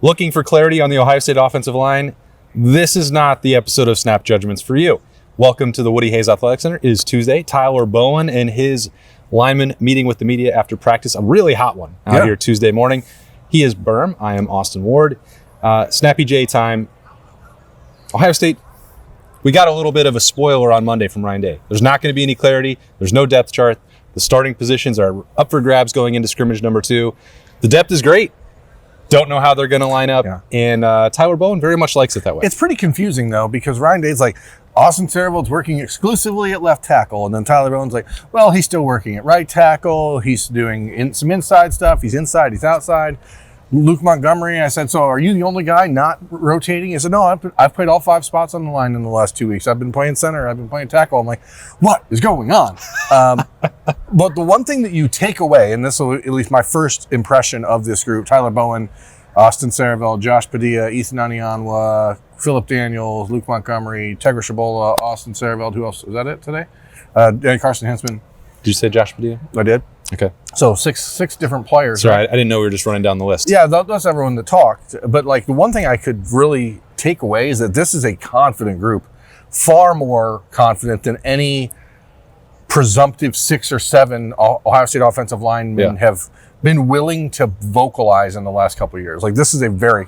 Looking for clarity on the Ohio State offensive line? This is not the episode of Snap Judgments for you. Welcome to the Woody Hayes Athletic Center. It is Tuesday. Tyler Bowen and his lineman meeting with the media after practice. A really hot one out here Tuesday morning. He is Birm. I am Austin Ward. Snappy J time. Ohio State, we got a little bit of a spoiler on Monday from Ryan Day. There's not going to be any clarity. There's no depth chart. The starting positions are up for grabs going into scrimmage number 2. The depth is great. Don't know how they're going to line up. Yeah. And Tyler Bowen very much likes it that way. It's pretty confusing, though, because Ryan Day's like, Austin Serval's working exclusively at left tackle. And then Tyler Bowen's like, well, he's still working at right tackle. He's doing some inside stuff. He's inside. He's outside. Luke Montgomery, I said, so are you the only guy not rotating? He said, no, I've played all 5 spots on the line in the last 2 weeks. I've been playing center. I've been playing tackle. I'm like, what is going on? But the one thing that you take away, and this will at least my first impression of this group, Tyler Bowen, Austin Serval, Josh Padilla, Ethan Anianwa, Phillip Daniels, Luke Montgomery, Tegra Shabola, Austin Serval. Who else? Is that it today? And Carson Hensman. Did you say Josh Padilla? I did. Okay. So six different players. Sorry, right? I didn't know we were just running down the list. Yeah, that's everyone that talked. But like the one thing I could really take away is that this is a confident group, far more confident than any presumptive 6 or 7 Ohio State offensive linemen have been willing to vocalize in the last couple of years. Like this is a very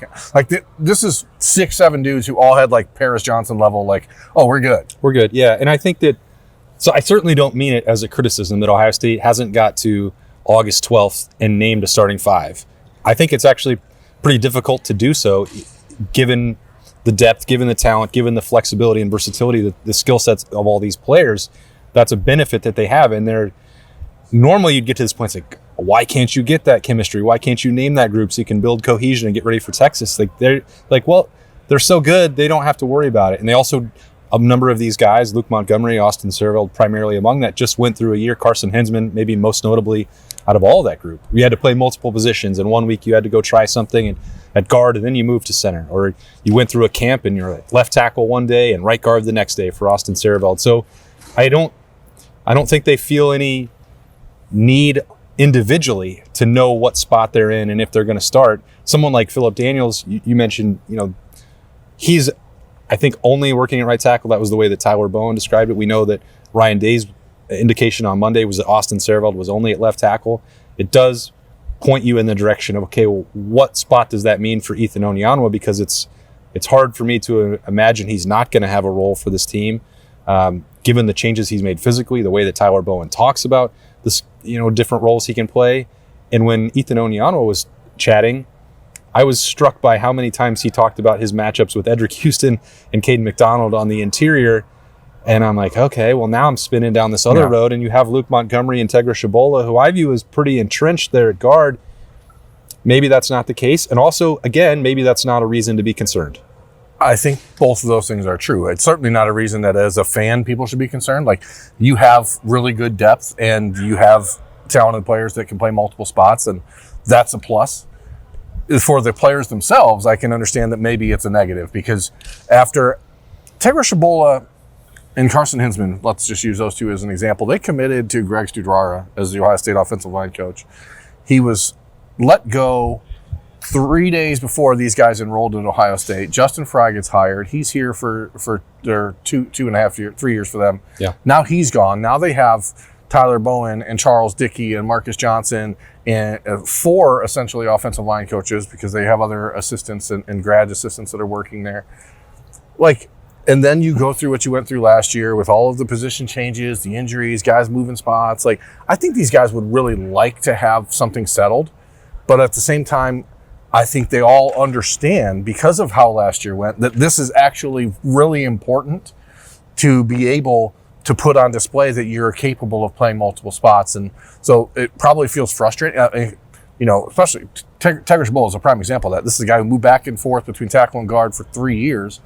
this is 6-7 dudes who all had like Paris Johnson level. Like, oh, we're good. We're good. Yeah, and I think that. So I certainly don't mean it as a criticism that Ohio State hasn't got to August 12th and named a starting 5. I think it's actually pretty difficult to do so given the depth, given the talent, given the flexibility and versatility, the skill sets of all these players. That's a benefit that they have. And they're normally you'd get to this point, it's like, why can't you get that chemistry? Why can't you name that group so you can build cohesion and get ready for Texas? Like they're like, well, they're so good, they don't have to worry about it. And they also a number of these guys, Luke Montgomery, Austin Serval, primarily among that, just went through a year. Carson Hensman, maybe most notably out of all of that group. You had to play multiple positions, and 1 week you had to go try something at guard, and then you moved to center. Or you went through a camp and you're left tackle one day and right guard the next day for Austin Serval. So I don't think they feel any need individually to know what spot they're in and if they're going to start. Someone like Phillip Daniels, you mentioned, he's I think only working at right tackle. That was the way that Tyler Bowen described it. We know that Ryan Day's indication on Monday was that Austin Serval was only at left tackle. It does point you in the direction of, okay, well, what spot does that mean for Ethan Anianwa? Because it's hard for me to imagine he's not going to have a role for this team, given the changes he's made physically, the way that Tyler Bowen talks about this, different roles he can play. And when Ethan Anianwa was chatting, I was struck by how many times he talked about his matchups with Edric Houston and Caden McDonald on the interior. And I'm like, okay, well, now I'm spinning down this other road, and you have Luke Montgomery and Tegra Shabola, who I view as pretty entrenched there at guard. Maybe that's not the case. And also, again, maybe that's not a reason to be concerned. I think both of those things are true. It's certainly not a reason that as a fan, people should be concerned. Like, you have really good depth, and you have talented players that can play multiple spots, and that's a plus. For the players themselves, I can understand that maybe it's a negative, because after Tegra Shabola and Carson Hensman, let's just use those two as an example, they committed to Greg Studrara as the Ohio State offensive line coach. He was let go 3 days before these guys enrolled at Ohio State. Justin Fry gets hired. He's here for their 3 years for them. Yeah. Now he's gone. Now they have Tyler Bowen and Charles Dickey and Marcus Johnson and 4 essentially offensive line coaches, because they have other assistants and grad assistants that are working there. And then you go through what you went through last year with all of the position changes, the injuries, guys moving spots. I think these guys would really like to have something settled, but at the same time, I think they all understand, because of how last year went, that this is actually really important to be able to put on display that you're capable of playing multiple spots. And so it probably feels frustrating, especially Tegra Shabola is a prime example of that. This is a guy who moved back and forth between tackle and guard for 3 years.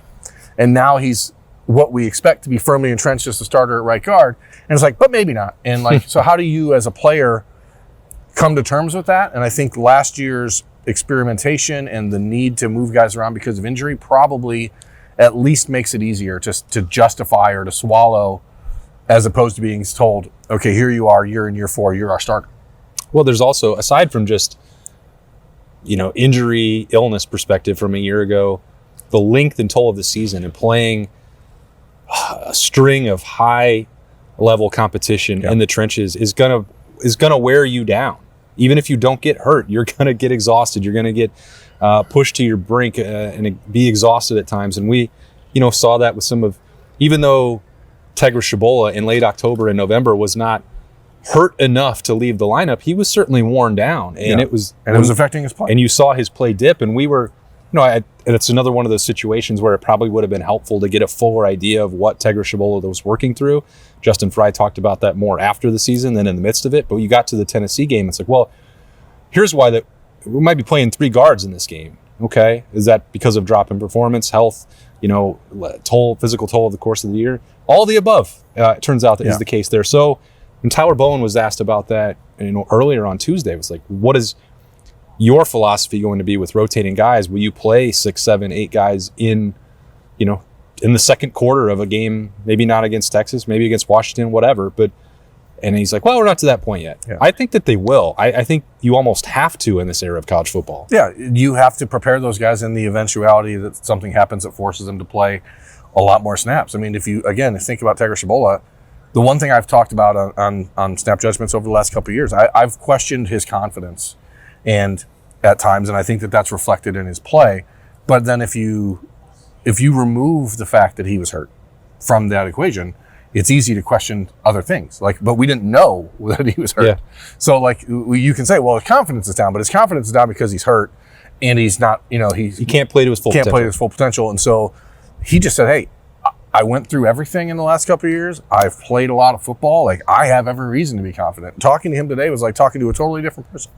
And now he's what we expect to be firmly entrenched as a starter at right guard. And it's like, but maybe not. And so how do you as a player come to terms with that? And I think last year's experimentation and the need to move guys around because of injury probably at least makes it easier to justify or to swallow, as opposed to being told, okay, here you are, you're in year 4, you're our starter. Well, there's also, aside from just injury, illness perspective from a year ago, the length and toll of the season and playing a string of high level competition in the trenches is gonna wear you down. Even if you don't get hurt, you're gonna get exhausted. You're gonna get pushed to your brink and be exhausted at times. And we, saw that with even though Tegra Shabola in late October and November was not hurt enough to leave the lineup, he was certainly worn down, and it was affecting his play. And you saw his play dip, and we were, it's another one of those situations where it probably would have been helpful to get a fuller idea of what Tegra Shabola was working through. Justin Fry talked about that more after the season than in the midst of it. But when you got to the Tennessee game, it's like, well, here's why we might be playing 3 guards in this game. Okay, is that because of drop in performance, health, physical toll of the course of the year? All the above, it turns out that is the case there. So when Tyler Bowen was asked about that, earlier on Tuesday, it was like, what is your philosophy going to be with rotating guys? Will you play 6, 7, 8 guys in the second quarter of a game? Maybe not against Texas, maybe against Washington, whatever. And he's like, well, we're not to that point yet. Yeah. I think that they will. I think you almost have to in this era of college football. Yeah, you have to prepare those guys in the eventuality that something happens that forces them to play a lot more snaps. I mean, if you, again, think about Tegra Shabola, the one thing I've talked about on snap judgments over the last couple of years, I've questioned his confidence and at times, and I think that that's reflected in his play. But then if you remove the fact that he was hurt from that equation, it's easy to question other things. But we didn't know that he was hurt. Yeah. So you can say, well, his confidence is down, but his confidence is down because he's hurt and he's not, he can't play to his full potential. And so he just said, hey, I went through everything in the last couple of years. I've played a lot of football. I have every reason to be confident. Talking to him today was like talking to a totally different person.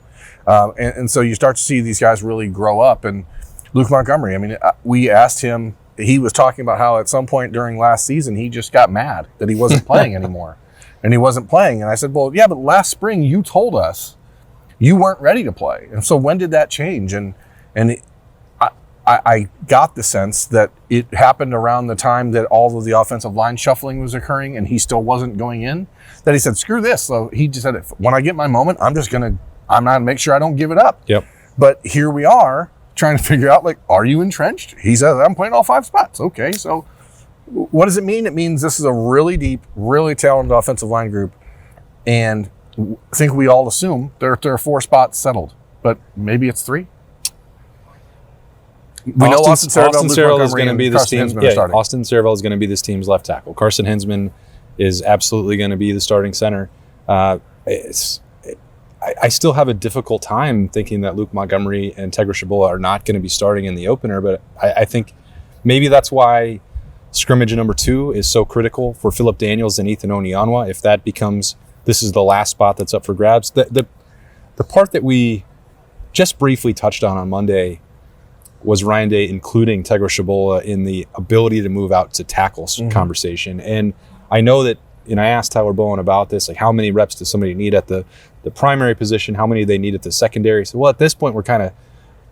And so you start to see these guys really grow up. And Luke Montgomery, I mean, we asked him, he was talking about how at some point during last season, he just got mad that he wasn't playing anymore. And he wasn't playing. And I said, well, yeah, but last spring you told us you weren't ready to play. And so when did that change? I got the sense that it happened around the time that all of the offensive line shuffling was occurring and he still wasn't going in, that he said, screw this. So he just said, when I get my moment, I'm going to make sure I don't give it up. Yep. But here we are trying to figure out, are you entrenched? He says, I'm playing all 5 spots. Okay, so what does it mean? It means this is a really deep, really talented offensive line group. And I think we all assume there are 4 spots settled, but maybe it's 3. We know Austin Saravel is going to be this team. Austin Saravel is going to be this team's left tackle. Carson Hinsman is absolutely going to be the starting center. I still have a difficult time thinking that Luke Montgomery and Tegra Shabola are not going to be starting in the opener, but I think maybe that's why scrimmage number 2 is so critical for Phillip Daniels and Ethan Onyanwa. If that becomes, this is the last spot that's up for grabs. The part that we just briefly touched on Monday was Ryan Day including Tegra Shabola in the ability to move out to tackles conversation. And I know that, I asked Tyler Bowen about this, how many reps does somebody need at the primary position? How many do they need at the secondary? So, well, at this point, we're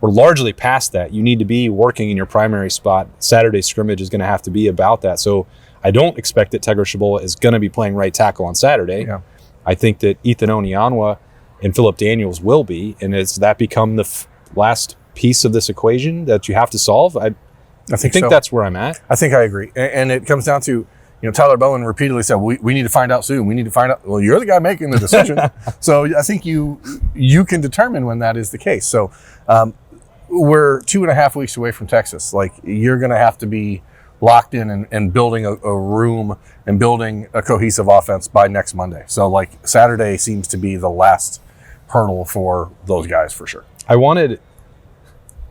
largely past that. You need to be working in your primary spot. Saturday scrimmage is going to have to be about that. So I don't expect that Tegra Shabola is going to be playing right tackle on Saturday. Yeah. I think that Ethan Onyanwa and Phillip Daniels will be. And has that become the last piece of this equation that you have to solve? I think so. That's where I'm at. I think I agree. And it comes down to, Tyler Bowen repeatedly said, we need to find out soon. We need to find out. Well, you're the guy making the decision. So I think you can determine when that is the case. So we're 2.5 weeks away from Texas. You're going to have to be locked in and building a room and building a cohesive offense by next Monday. So Saturday seems to be the last hurdle for those guys for sure. I wanted,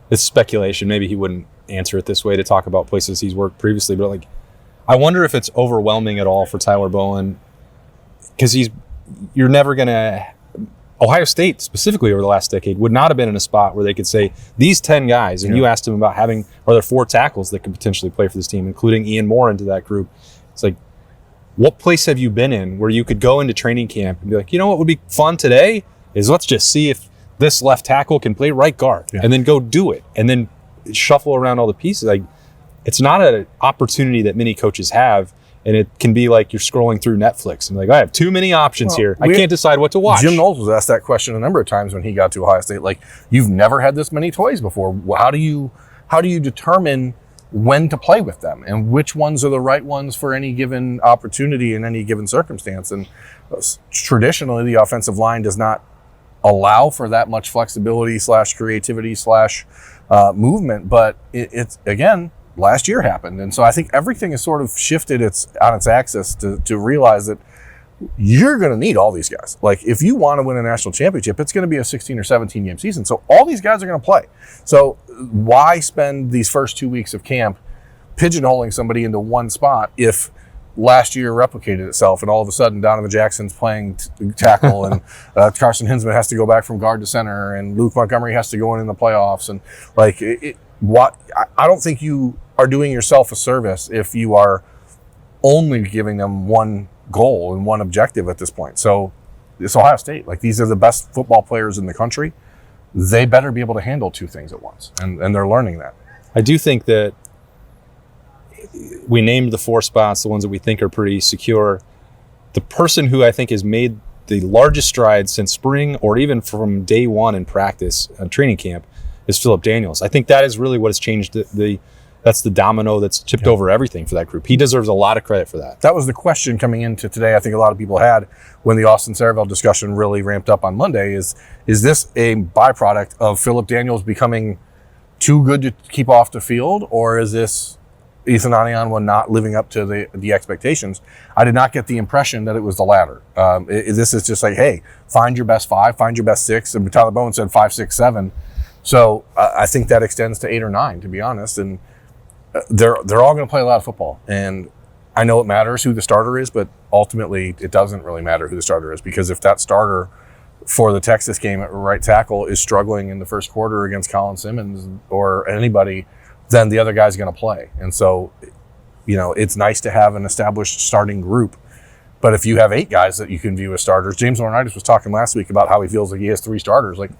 it's speculation, maybe he wouldn't answer it this way to talk about places he's worked previously, but I wonder if it's overwhelming at all for Tyler Bowen, because you're never going to, Ohio State specifically over the last decade would not have been in a spot where they could say these 10 guys, and you asked him about are there 4 tackles that could potentially play for this team, including Ian Moore into that group. It's what place have you been in where you could go into training camp and be what would be fun today is let's just see if this left tackle can play right guard and then go do it and then shuffle around all the pieces. It's not an opportunity that many coaches have. And it can be like you're scrolling through Netflix and like, I have too many options here. I can't decide what to watch. Jim Knowles was asked that question a number of times when he got to Ohio State. Like, you've never had this many toys before. How do you determine when to play with them and which ones are the right ones for any given opportunity in any given circumstance? And traditionally, the offensive line does not allow for that much flexibility / creativity / movement. But it's again, last year happened. And so I think everything has sort of shifted on its axis to realize that you're going to need all these guys. Like, if you want to win a national championship, it's going to be a 16 or 17 game season. So all these guys are going to play. So why spend these first 2 weeks of camp pigeonholing somebody into one spot if last year replicated itself and all of a sudden Donovan Jackson's playing tackle and Carson Hinsman has to go back from guard to center and Luke Montgomery has to go in the playoffs? And like, I don't think you are doing yourself a service if you are only giving them one goal and one objective at this point. So it's Ohio State. Like, these are the best football players in the country. They better be able to handle two things at once, and they're learning that. I do think that we named the 4 spots, the ones that we think are pretty secure. The person who I think has made the largest strides since spring or even from day one in practice and training camp is Phillip Daniels. I think that is really what has changed that's the domino that's tipped over everything for that group. He deserves a lot of credit for that. That was the question coming into today. I think a lot of people had when the Austin Saraville discussion really ramped up on Monday is this a byproduct of Phillip Daniels becoming too good to keep off the field, or is this Ethan Anianwa not living up to the expectations? I did not get the impression that it was the latter. This is just like, hey, find your best 5, find your best 6. And Tyler Bowen said 5, 6, 7. So I think that extends to 8 or 9, to be honest. And they're all going to play a lot of football. And I know it matters who the starter is, but ultimately it doesn't really matter who the starter is, because if that starter for the Texas game at right tackle is struggling in the first quarter against Colin Simmons or anybody, then the other guy's going to play. And so, it's nice to have an established starting group. But if you have 8 guys that you can view as starters, James Laurinaitis was talking last week about how he feels like he has 3 starters. Like,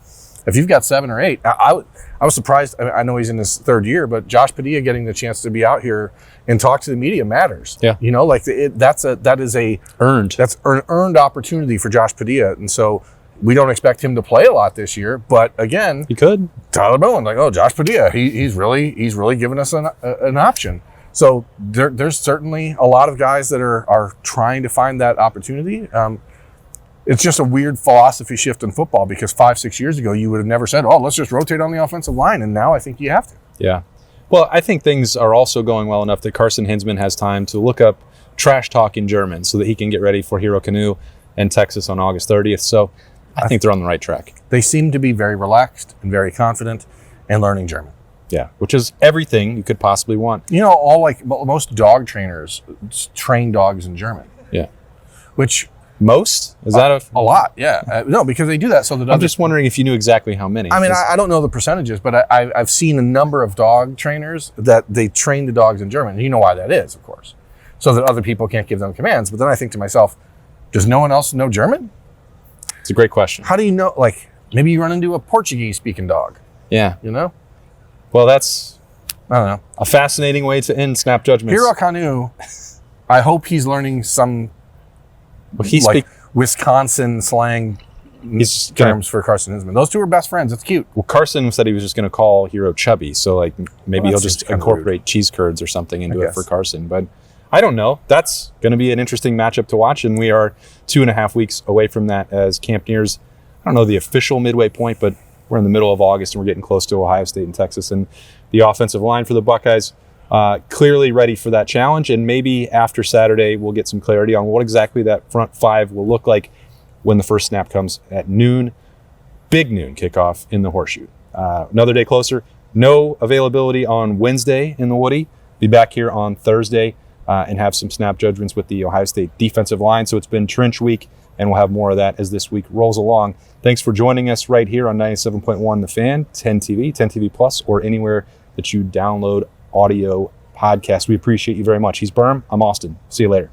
if you've got 7 or 8, I was surprised. I know he's in his 3rd year, but Josh Padilla getting the chance to be out here and talk to the media matters. Yeah. That's an earned opportunity for Josh Padilla. And so we don't expect him to play a lot this year, but again, he could. Tyler Bowen, Josh Padilla, he's really given us an option. So there's certainly a lot of guys that are trying to find that opportunity. It's just a weird philosophy shift in football, because 5-6 years ago, you would have never said, let's just rotate on the offensive line. And now I think you have to. Yeah. Well, I think things are also going well enough that Carson Hinsman has time to look up trash talk in German so that he can get ready for Hero Canoe and Texas on August 30th. So I think they're on the right track. They seem to be very relaxed and very confident and learning German. Yeah, which is everything you could possibly want. Most dog trainers train dogs in German. Yeah. Which... Most? Is that a lot? Yeah. No, because they do that so that I'm just wondering if you knew exactly how many. I mean, I don't know the percentages, but I've seen a number of dog trainers that they train the dogs in German. And you know why that is, of course, so that other people can't give them commands. But then I think to myself, does no one else know German? It's a great question. How do you know? Like, maybe you run into a Portuguese-speaking dog. Yeah. Well, that's, I don't know, a fascinating way to end Snap Judgments. Hero Canoe, I hope he's learning some... Wisconsin slang terms for Carson Hinsman. Those two are best friends. It's cute. Well, Carson said he was just going to call Hero Chubby, so maybe he'll just incorporate cheese curds or something into it for Carson. But I don't know. That's going to be an interesting matchup to watch, and we are 2.5 weeks away from that as camp nears, I don't know the official midway point, but we're in the middle of August and we're getting close to Ohio State and Texas, and the offensive line for the Buckeyes clearly ready for that challenge. And maybe after Saturday, we'll get some clarity on what exactly that front 5 will look like when the first snap comes at noon, big noon kickoff in the Horseshoe. Another day closer. No availability on Wednesday in the Woody. Be back here on Thursday and have some snap judgments with the Ohio State defensive line. So it's been trench week, and we'll have more of that as this week rolls along. Thanks for joining us right here on 97.1 The Fan, 10 TV, 10 TV Plus, or anywhere that you download audio podcast. We appreciate you very much. He's Birm. I'm Austin. See you later.